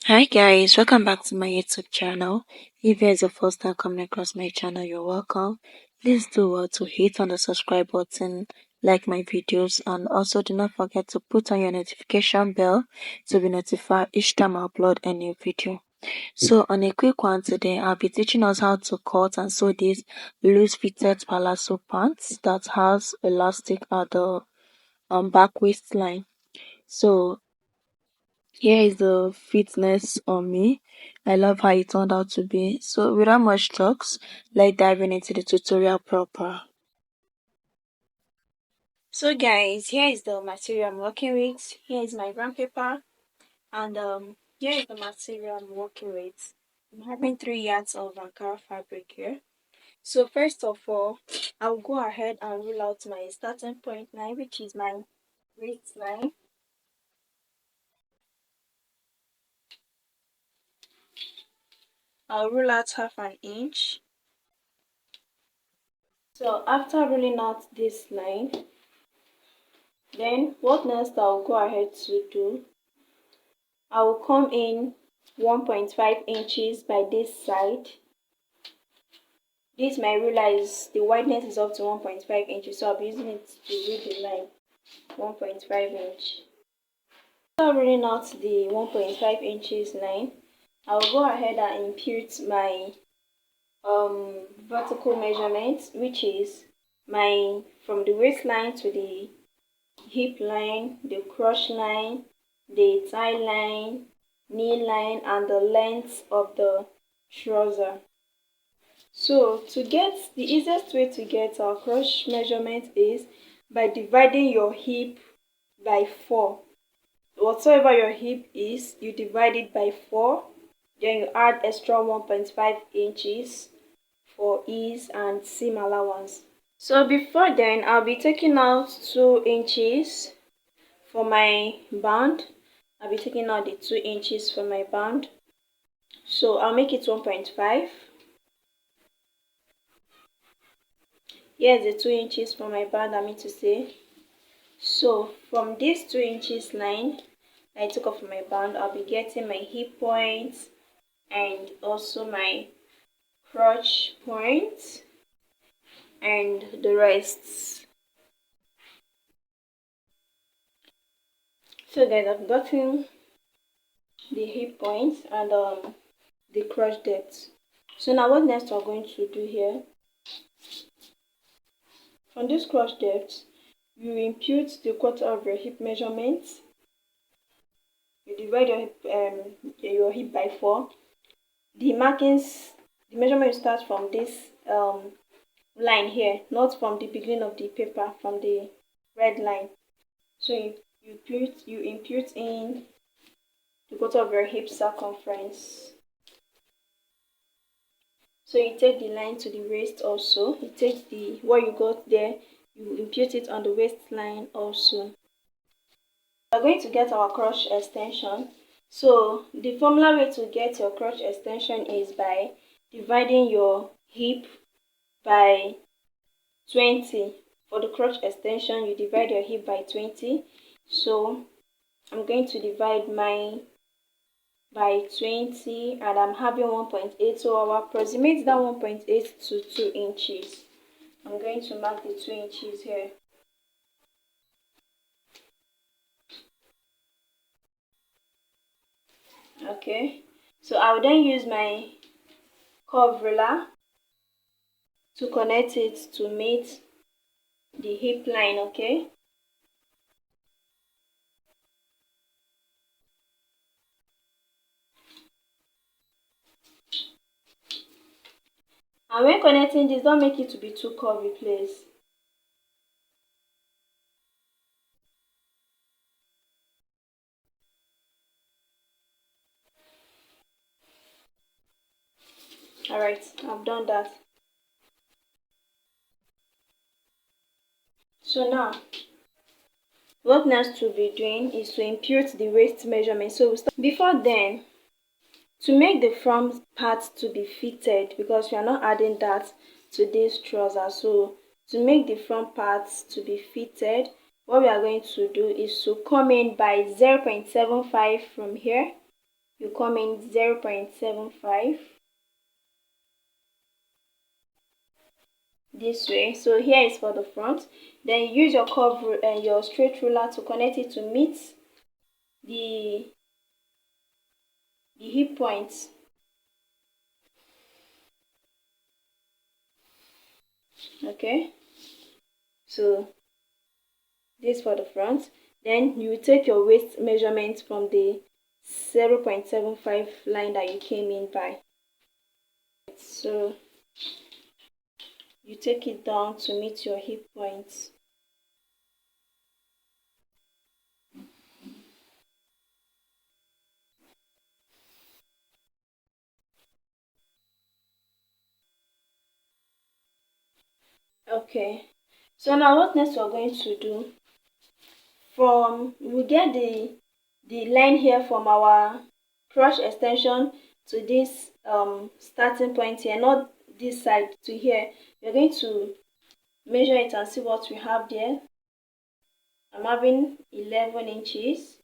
Hi guys, welcome back to my YouTube channel. If there is the first time coming across my channel, you're welcome. Please do well to hit on the subscribe button, like my videos, and also do not forget to put on your notification bell to be notified each time I upload a new video. So on a quick one today, I'll be teaching us how to cut and sew this loose fitted palazzo pants that has elastic at the back waistline. So here is the fitness on me. I love how it turned out to be. So without much talks, let's dive into the tutorial proper. So guys, here is the material I'm working with. Here is my brown paper, and here is the material I'm working with. I'm having 3 yards of Ankara fabric here. So first of all, I'll go ahead and rule out my starting point line, which is my waistline. I'll rule out half an inch. So after ruling out this line, then what next I'll go ahead to do, I will come in 1.5 inches by this side. This my ruler is, the wideness is up to 1.5 inches, so I'll be using it to read the line 1.5 inch. After ruling out the 1.5 inches line, I'll go ahead and impute my vertical measurement, which is my from the waistline to the hip line, the crotch line, the thigh line, knee line, and the length of the trouser. So to get the easiest way to get our crotch measurement is by dividing your hip by 4. Whatever your hip is, you divide it by 4, then you add extra 1.5 inches for ease and seam allowance. So before then, I'll be taking out 2 inches for my band. I'll be taking out the 2 inches for my band. So I'll make it 1.5. Here's the 2 inches for my band, I mean to say. So from this 2 inches line I took off my band, I'll be getting my hip point and also my crotch point and the rest. So guys, I've gotten the hip point and the crotch depth. So now what next we're going to do here, from this crotch depth, you impute the quarter of your hip measurement. You divide your hip by 4. The markings, the measurement starts from this line here, not from the beginning of the paper, from the red line. So you impute in the quarter of your hip circumference. So you take the line to the waist also. You take the what you got there, you impute it on the waistline also. We are going to get our crotch extension. So the formula way to get your crotch extension is by dividing your hip by 20. For the crotch extension, you divide your hip by 20. So I'm going to divide mine by 20 and I'm having 1.8. So I'll approximate that 1.8 to 2 inches. I'm going to mark the 2 inches here. Okay, so I'll then use my curve ruler to connect it to meet the hip line. Okay, and when connecting this, don't make it to be too curvy, please. Alright, I've done that. So now what next to be doing is to impute the waist measurement. So before then, to make the front part to be fitted, because we are not adding that to this trouser, so to make the front parts to be fitted, what we are going to do is to come in by 0.75 from here you come in 0.75 this way. So here is for the front. Then use your curve and your straight ruler to connect it to meet the hip points. Okay, so this for the front. Then you take your waist measurement from the 0.75 line that you came in by. So you take it down to meet your hip points. Okay, so now what next we're going to do, we get the line here from our crotch extension to this starting point here, not this side to here. We're going to measure it and see what we have there. I'm having 11 inches,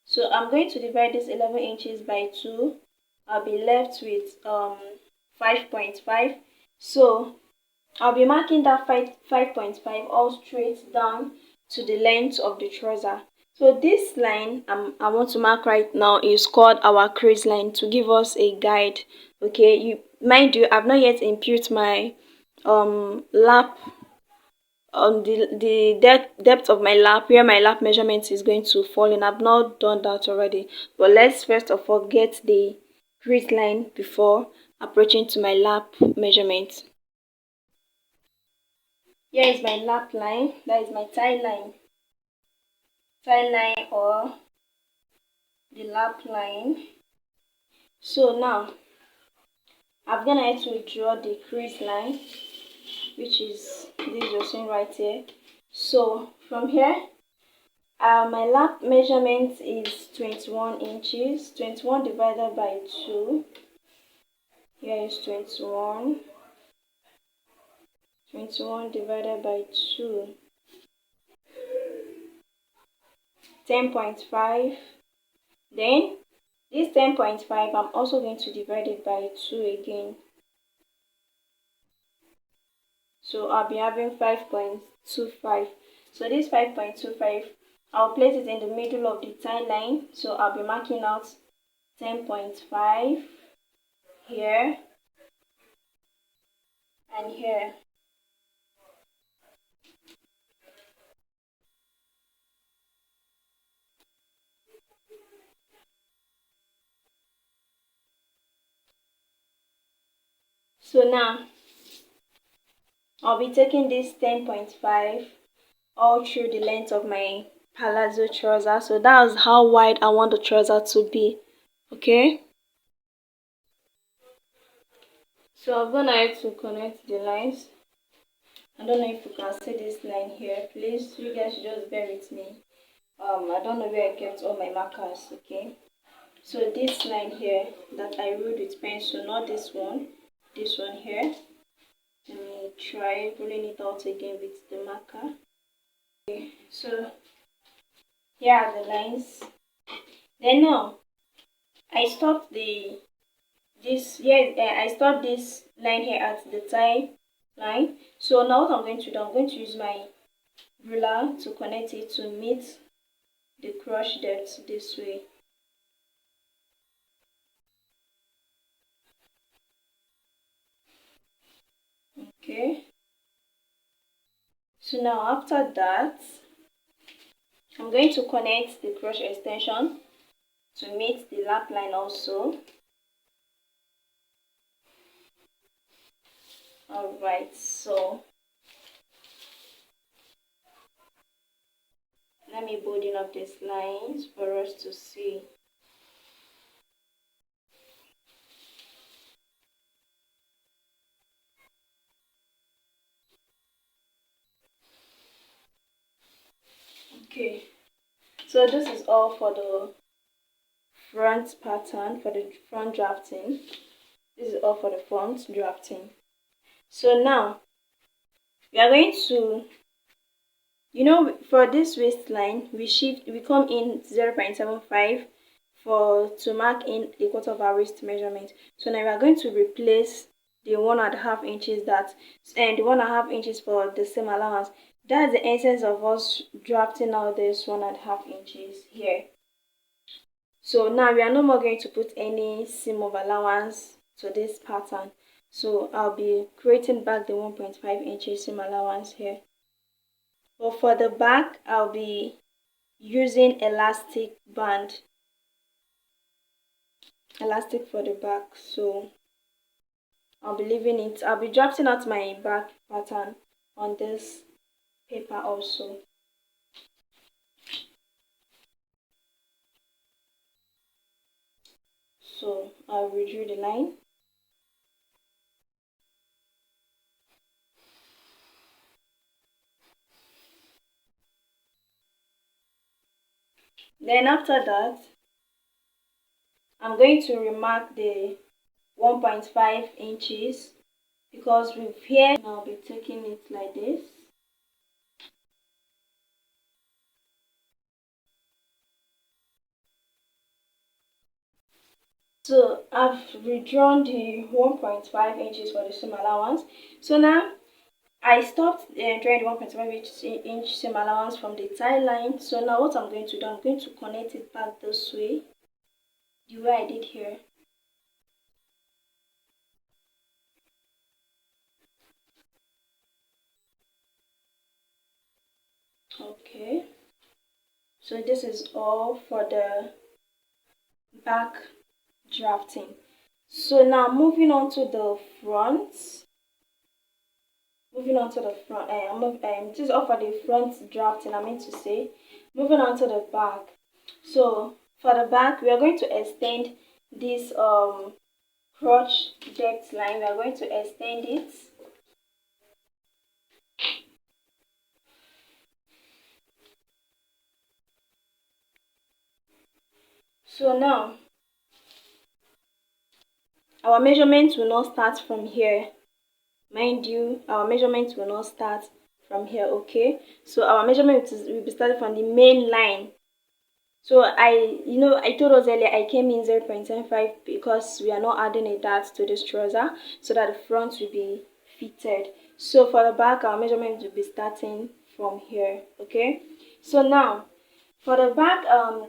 so I'm going to divide this 11 inches by 2. I'll be left with 5.5. So I'll be marking that 5.5 all straight down to the length of the trouser. So this line I want to mark right now is called our crease line, to give us a guide. Okay, mind you, I've not yet impute my lap on the depth of my lap, where my lap measurement is going to fall in. I've not done that already, but let's first of all get the crease line before approaching to my lap measurement. Here is my lap line, that is my thigh line or the lap line. So now I'm gonna to draw the crease line, which is this you're seeing right here. So from here, my lap measurement is 21 inches. 21 divided by 2. Here is 21. 21 divided by 2. 10.5. Then this 10.5, I'm also going to divide it by 2 again. So I'll be having 5.25. So this 5.25, I'll place it in the middle of the thigh line. So I'll be marking out 10.5 here and here. So now I'll be taking this 10.5 all through the length of my palazzo trouser. So that's how wide I want the trouser to be. Okay, so I'm gonna have to connect the lines. I don't know if you can see this line here. Please, you guys should just bear with me. I don't know where I kept all my markers. Okay, so this line here that I ruled with pencil, not this one here. Let me try pulling it out again with the marker. Okay, so here are the lines. Then now I stopped I stopped this line here at the thigh line. So now what I'm going to do, I'm going to use my ruler to connect it to meet the crotch depth this way. Okay, so now after that, I'm going to connect the crotch extension to meet the lap line also. Alright, so let me bolding up these lines for us to see. Okay, so this is all for the front pattern, for the front drafting. This is all for the front drafting. So now we are going to, for this waistline, we come in 0.75 to mark in a quarter of our waist measurement. So now we are going to replace the 1.5 inches and the 1.5 inches for the seam allowance. That's the essence of us drafting out this 1.5 inches here. So now we are no more going to put any seam of allowance to this pattern. So I'll be creating back the 1.5 inches seam allowance here. But for the back, I'll be using elastic band, elastic for the back. So I'll be drafting out my back pattern on this paper also. So I'll redraw the line. Then after that, I'm going to remark the 1.5 inches because with here I'll be taking it like this. So I've redrawn the 1.5 inches for the seam allowance. So now I stopped drawing the 1.5 inch seam allowance from the tie line. So now what I'm going to do, I'm going to connect it back this way, the way I did here. Okay. So this is all for the back drafting. So now moving on to the front. This is all for the front drafting, I mean to say. Moving on to the back. So for the back, we are going to extend this crotch depth line. We are going to extend it. So now our measurement will not start from here. Mind you, our measurement will not start from here, okay? So our measurement will be started from the main line. So I told us earlier I came in 0.75 because we are not adding a dart to this trouser so that the front will be fitted. So for the back, our measurement will be starting from here, okay? So now, for the back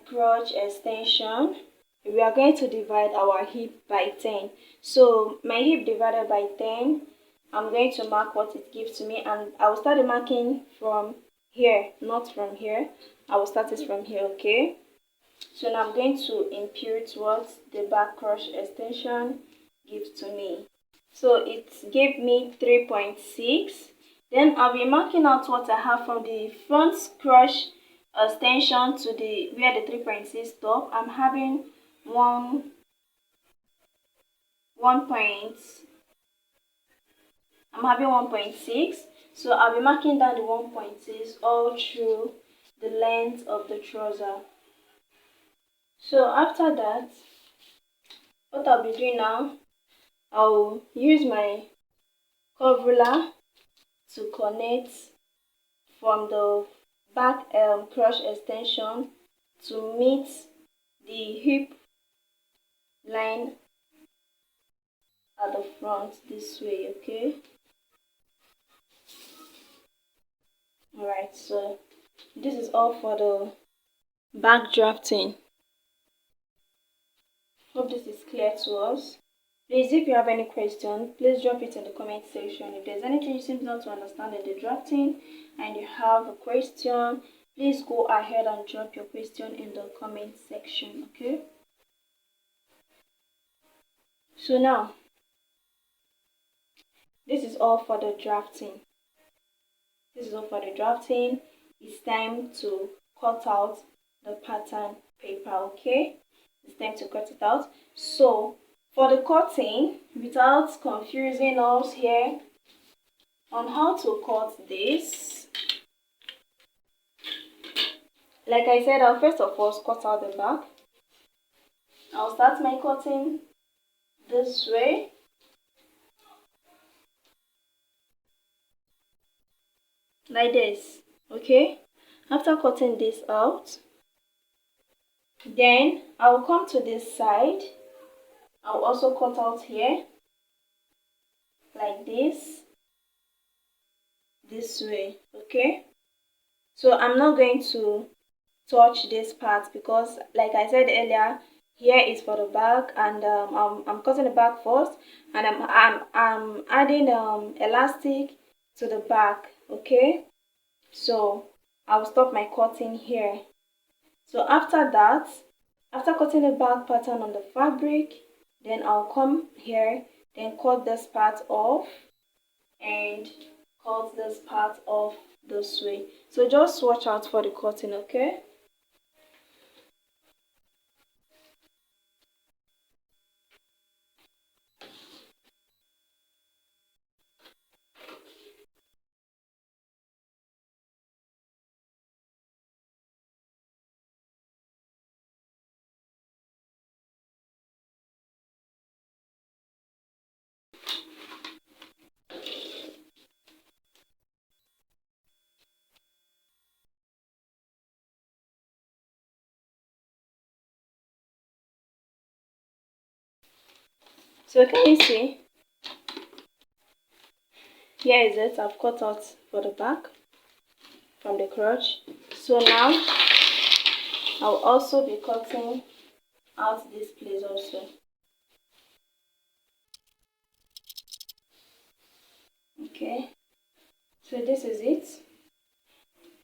crotch extension, we are going to divide our hip by 10. So my hip divided by 10, I'm going to mark what it gives to me, and I will start the marking from here, not from here. I will start it from here, okay? So now I'm going to impute what the back crotch extension gives to me. So it gave me 3.6. Then I'll be marking out what I have from the front crotch extension to the where the 3.6 stop. I'm having one point. I'm having 1.6. So I'll be marking down the 1.6 all through the length of the trouser. So after that, what I'll be doing now, I'll use my curve ruler to connect from the back crotch extension to meet the hip line at the front this way, okay? Alright, so this is all for the back drafting. Hope this is clear to us. Please, if you have any question, please drop it in the comment section. If there's anything you seem not to understand in the drafting and you have a question, please go ahead and drop your question in the comment section, okay? So now, this is all for the drafting. This is all for the drafting. It's time to cut out the pattern paper, okay? It's time to cut it out. So for the cutting, without confusing us here on how to cut this, like I said, I'll first of all cut out the back. I'll start my cutting this way. Like this, okay? After cutting this out, Then I'll come to this side. I'll also cut out here like this way, okay? So I'm not going to touch this part because like I said earlier, here is for the back, and I'm cutting the back first, and I'm adding elastic to the back, okay? So I'll stop my cutting here. So after that, after cutting the back pattern on the fabric, then I'll come here, then cut this part off and cut this part off this way. So just watch out for the cutting, okay? So can you see? Here is it. I've cut out for the back from the crotch. So now I'll also be cutting out this place also. Okay. So this is it.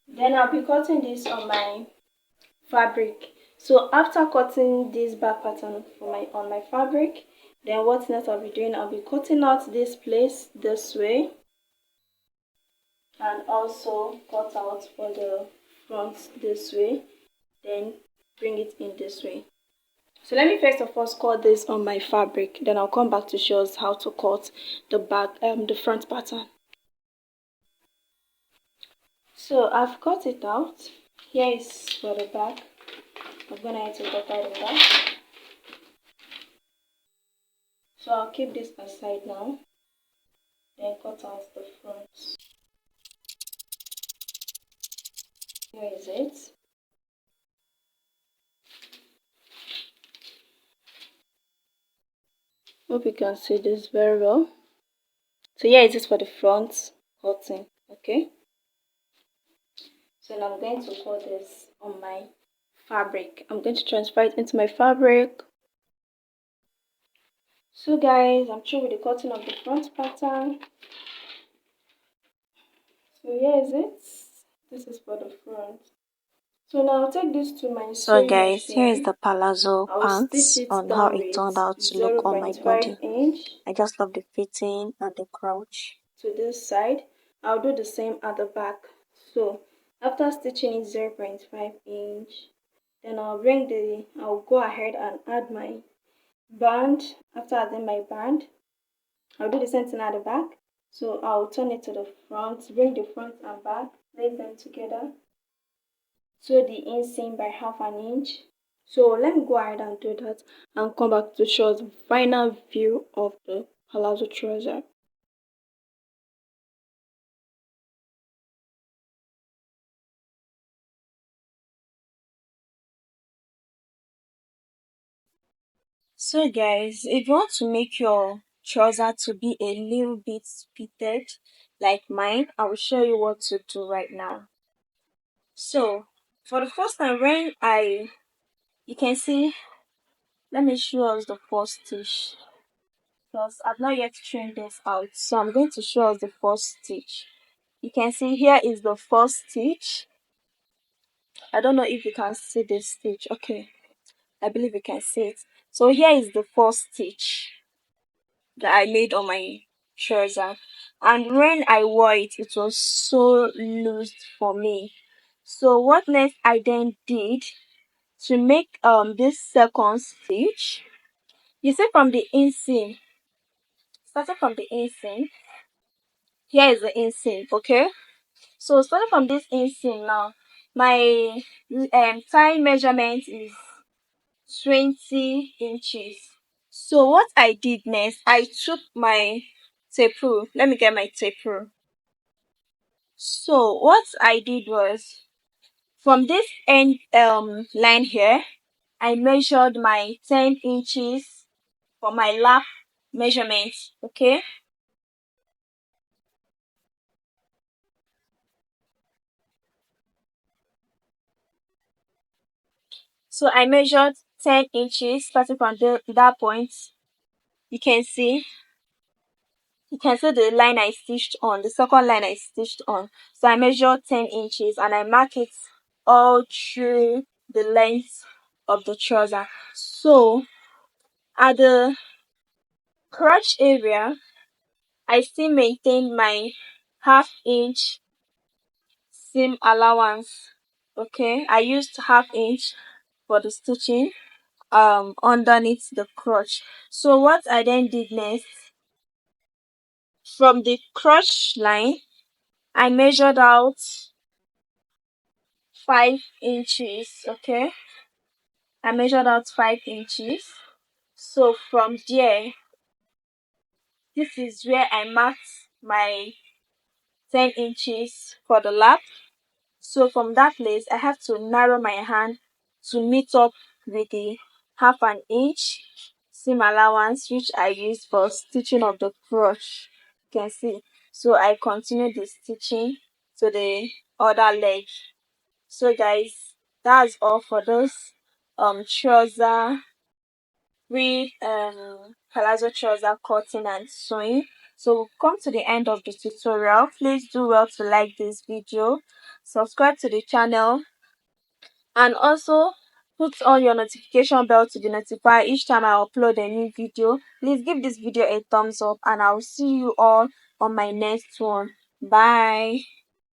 Then I'll be cutting this on my fabric. So after cutting this back pattern for my on my fabric, then what next I'll be doing, I'll be cutting out this place this way, and also cut out for the front this way, then bring it in this way. So let me first of all cut this on my fabric, then I'll come back to show us how to cut the back the front pattern. So I've cut it out. Here is for the back. I'm gonna have to cut out the back. So I'll keep this aside now, then cut out the front. Here is it. Hope you can see this very well. So here it is for the front cutting, okay? So now I'm going to cut this on my fabric. I'm going to transfer it into my fabric. So guys, I'm through with the cutting of the front pattern. So here is it. This is for the front. So now I'll take this to my So sewing guys, here is machine. the palazzo I'll stitch pants it on how down it turned with out to look on my 0.5 body. inch I just love the fitting and the crotch. to this side. I'll do the same at the back. So after stitching it 0.5 inch, then I'll go ahead and add my band. After adding my band, I'll do the same thing at the back. So I'll turn it to the front, bring the front and back, place them together, sew the inseam by 1/2 inch. So let me go ahead and do that and come back to show the final view of the palazzo trouser. So guys, if you want to make your trouser to be a little bit fitted like mine, I will show you what to do right now. So for the first time, you can see, let me show us the first stitch because I've not yet trained this out. So I'm going to show us the first stitch. You can see here is the first stitch. I don't know if you can see this stitch. Okay, I believe you can see it. So here is the first stitch that I made on my trouser, and when I wore it, it was so loose for me. So what next I then did to make this second stitch, you see from the inseam, starting from the inseam, here is the inseam, okay? So starting from this inseam now, my thigh measurement is 20 inches. So what I did next, I took my tape rule. Let me get my tape rule. So what I did was, from this end line here, I measured my 10 inches for my lap measurement. Okay. So I measured 10 inches starting from that point. You can see you can see the line I stitched on, the second line I stitched on. So I measured 10 inches and I mark it all through the length of the trouser. So at the crotch area, I still maintain my half inch seam allowance. Okay, I used half inch for the stitching underneath the crotch. So what I then did next, from the crotch line I measured out 5 inches. Okay, I measured out 5 inches. So from there, this is where I marked my 10 inches for the lap. So from that place, I have to narrow my hand to meet up with the half an inch seam allowance which I used for stitching of the crotch. You can see. So I continue the stitching to the other leg. So guys, that's all for this trouser with palazzo trouser cutting and sewing. So we've come to the end of the tutorial. Please do well to like this video, subscribe to the channel, and also put on your notification bell to be notified each time I upload a new video. Please give this video a thumbs up and I'll see you all on my next one. Bye.